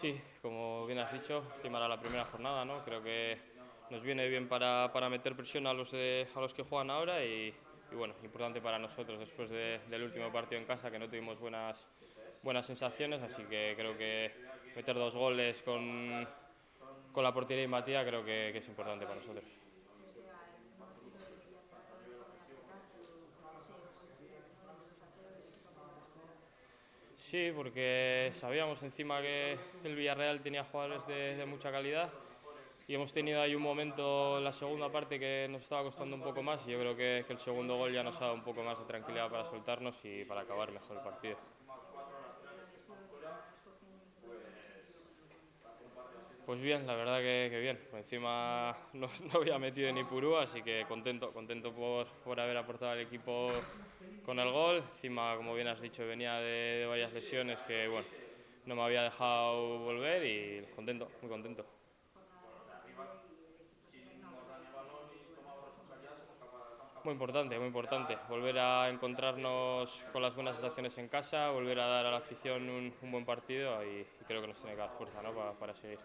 Sí, como bien has dicho, encima era la primera jornada, ¿no? Creo que nos viene bien para meter presión a los que juegan ahora y bueno, importante para nosotros después del último partido en casa que no tuvimos buenas sensaciones, así que creo que meter 2 goles con la portería y Matías creo que es importante para nosotros. Aunque sea en un momento deberían tratar mejor de apretar, pero por deseos, no en los batedores que son buenos. Sí, porque sabíamos encima que el Villarreal tenía jugadores de mucha calidad y hemos tenido ahí un momento en la segunda parte que nos estaba costando un poco más y yo creo que el segundo gol ya nos ha dado un poco más de tranquilidad para soltarnos y para acabar mejor el partido. Desde la lesión, ¿cómo os cogen los jugadores anteriores? Pues bien, la verdad que bien. Encima no había metido ni Purú, así que contento por haber aportado al equipo con el gol. Encima, como bien has dicho, venía de varias lesiones que bueno, no me había dejado volver y contento, muy contento. Jornada importante y el equipo se termina apoyando con mucha responsabilidad. Muy importante. Volver a encontrarnos con las buenas sensaciones en casa, volver a dar a la afición un buen partido y creo que nos tiene que dar fuerza, ¿no? para seguir.